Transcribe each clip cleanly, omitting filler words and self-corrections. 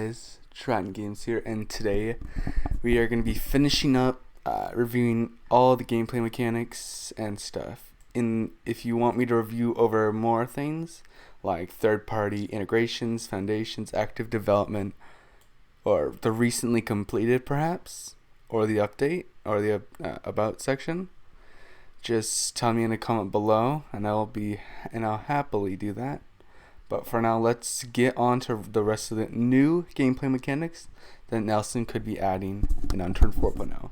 guys? Tron Games here, and today we are going to be finishing up reviewing all the gameplay mechanics and stuff. If you want me to review over more things like third-party integrations, foundations, active development, or the recently completed perhaps, or the update, or the about section, just tell me in a comment below, and I'll happily do that. But for now, let's get on to the rest of the new gameplay mechanics that Nelson could be adding in Unturned 4.0.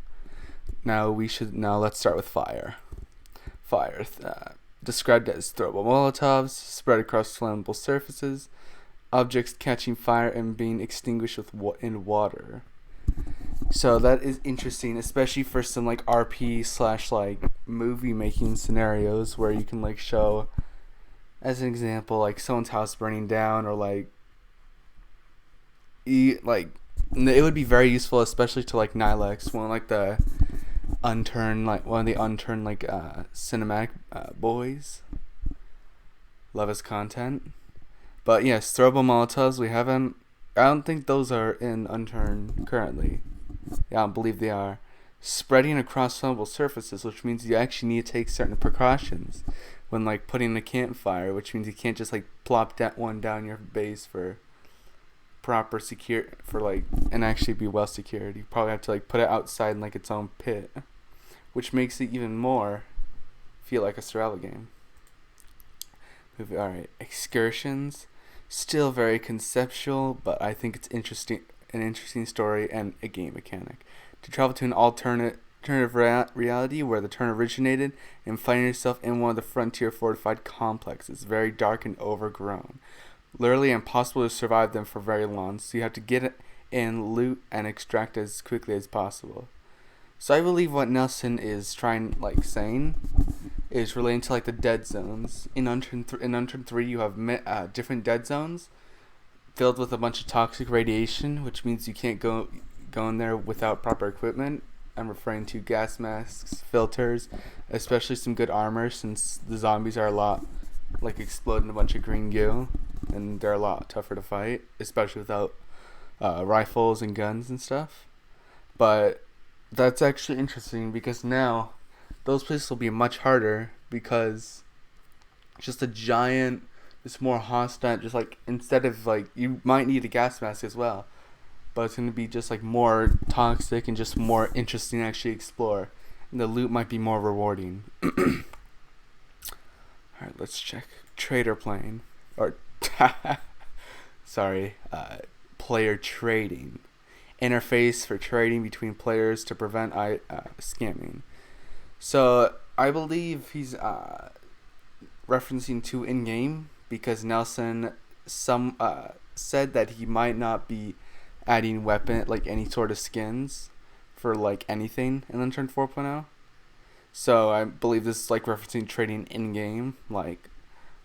Now let's start with fire. Fire, described as throwable Molotovs spread across flammable surfaces, objects catching fire and being extinguished in water. So that is interesting, especially for some like RP / like movie making scenarios where you can like show, as an example, like someone's house burning down, or it would be very useful, especially to like Nilex, one of the Unturned cinematic boys. Love his content. But yes, throwable Molotovs, I don't think those are in Unturned currently. Yeah, I don't believe they are. Spreading across flammable surfaces, which means you actually need to take certain precautions when like putting a campfire, which means you can't just like plop that one down your base for proper and actually be well secured. You probably have to like put it outside in like its own pit, which makes it even more feel like a survival game. Alright, excursions, still very conceptual, but I think it's an interesting story and a game mechanic. To travel to an alternative reality where the turn originated and find yourself in one of the frontier fortified complexes, very dark and overgrown. Literally impossible to survive them for very long, so you have to get in, loot, and extract as quickly as possible. So I believe what Nelson is saying is relating to like the dead zones. In Unturned 3 you have different dead zones filled with a bunch of toxic radiation, which means you can't go in there without proper equipment. I'm referring to gas masks, filters, especially some good armor, since the zombies are a lot exploding a bunch of green goo, and they're a lot tougher to fight, especially without rifles and guns and stuff. But that's actually interesting, because now those places will be much harder, because just it's more hostile. Just like, instead of you might need a gas mask as well, but it's going to be just more toxic and just more interesting to actually explore, and the loot might be more rewarding. Alright, let's check trader plane, or player trading interface for trading between players to prevent scamming. So I believe he's referencing to in-game, because Nelson said that he might not be adding any sort of skins for anything in Unturned 4.0. So I believe this is referencing trading in-game, like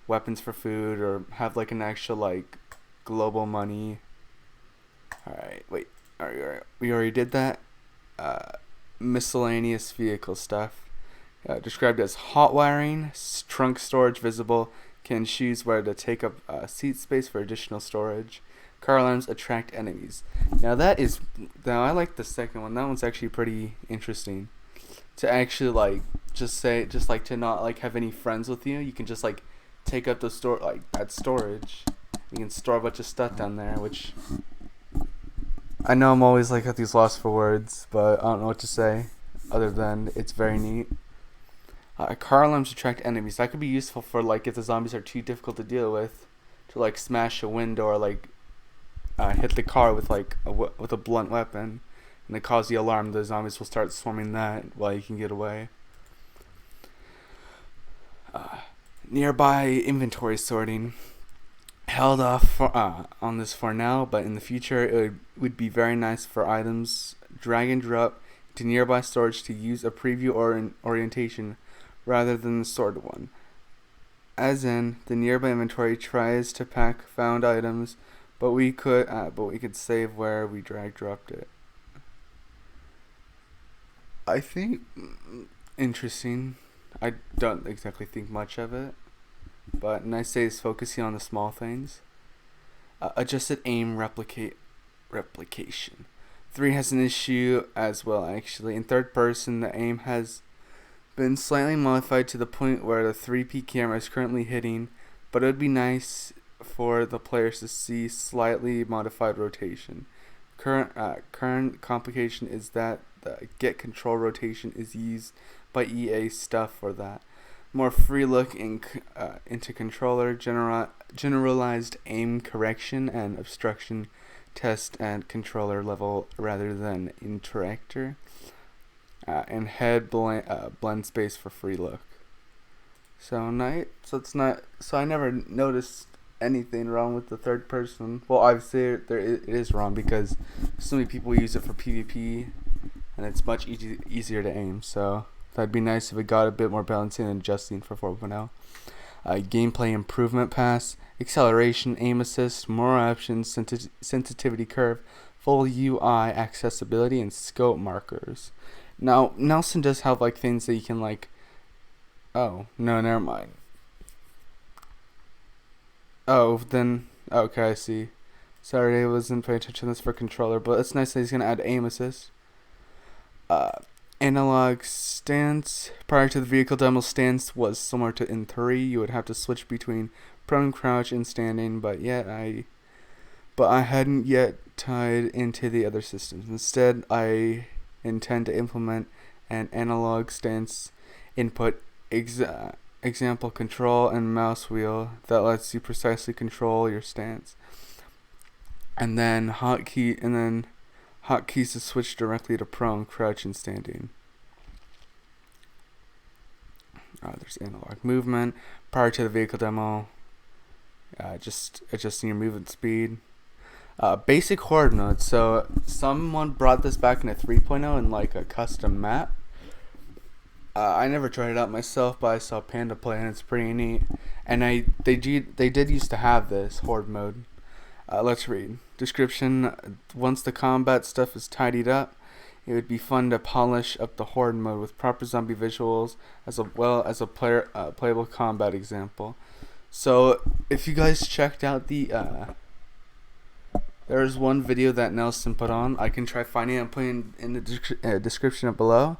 weapons for food, or have an actual global money. Alright, wait. Alright, we already did that. Miscellaneous vehicle stuff. Described as hot wiring, trunk storage visible, can choose whether to take up seat space for additional storage. Car alarms attract enemies. Now I like the second one. That one's actually pretty interesting. To actually to not have any friends with you. You can just take up the that storage. You can store a bunch of stuff down there, which I know I'm always at these lost for words, but I don't know what to say other than it's very neat. Car alarms attract enemies. That could be useful for if the zombies are too difficult to deal with, to smash a window, or hit the car with with a blunt weapon, and it cause the alarm. The zombies will start swarming that while you can get away. Nearby inventory sorting. Held off on this for now, but in the future it would be very nice for items drag and drop to nearby storage to use a preview or an orientation rather than the sorted one. As in, the nearby inventory tries to pack found items, but we could save where we drag dropped it. I think interesting. I don't exactly think much of it, but nice say is focusing on the small things. Adjusted aim replicate replication. 3 has an issue as well, actually. In third person, the aim has been slightly modified to the point where the 3P camera is currently hitting, but it would be nice for the players to see slightly modified rotation. Current complication is that the get control rotation is used by EA stuff for that. More free look into controller, generalized aim correction and obstruction test at controller level rather than interactor, and head blend space for free look. So I never noticed anything wrong with the third person. Well, obviously it is wrong because so many people use it for PvP, and it's much easier to aim. So that'd be nice if it got a bit more balancing and adjusting for 4.0. Gameplay improvement pass, acceleration, aim assist, more options, sensitivity curve, full UI accessibility, and scope markers. Now Nelson does have like things that you can like. Oh no, never mind. Oh, then okay, I see. Sorry, I wasn't paying attention to this for controller, but it's nice that he's gonna add aim assist. Analog stance. Prior to the vehicle demo, stance was similar to in 3. You would have to switch between prone, crouch, and standing, but I hadn't yet tied into the other systems. Instead, I intend to implement an analog stance input example control and mouse wheel that lets you precisely control your stance, and then hotkeys to switch directly to prone, crouch, and standing. There's analog movement. Prior to the vehicle demo, just adjusting your movement speed. Basic horde mode. So someone brought this back in a 3.0 in like a custom map. I never tried it out myself, but I saw Panda play and it's pretty neat. And they did used to have this horde mode. Let's read. Description: once the combat stuff is tidied up, it would be fun to polish up the horde mode with proper zombie visuals as well as a playable combat example. So if you guys checked out there's one video that Nelson put on. I can try finding it and putting in the description below.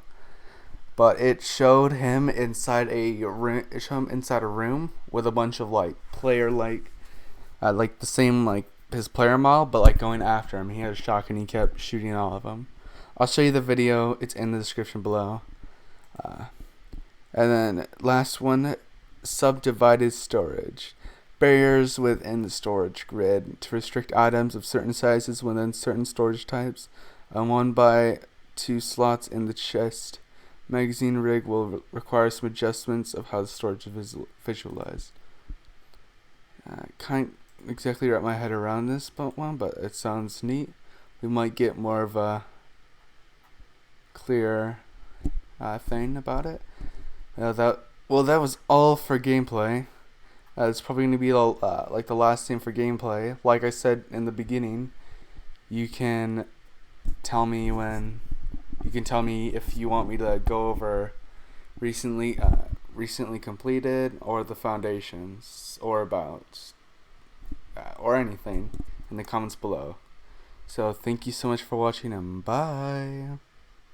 But it showed him inside a room with a bunch of like player like the same like his player model, but like going after him. He had a shotgun. He kept shooting all of them. I'll show you the video. It's in the description below. And then last one, subdivided storage. Barriers within the storage grid to restrict items of certain sizes within certain storage types. 1x2 slots in the chest. Magazine rig will require some adjustments of how the storage is visualized. Can't exactly wrap my head around this one, but it sounds neat. We might get more of a clear thing about it. That was all for gameplay. It's probably going to be like the last thing for gameplay. Like I said in the beginning, you can tell me if you want me to go over recently completed or the foundations or about or anything in the comments below. So thank you so much for watching and bye.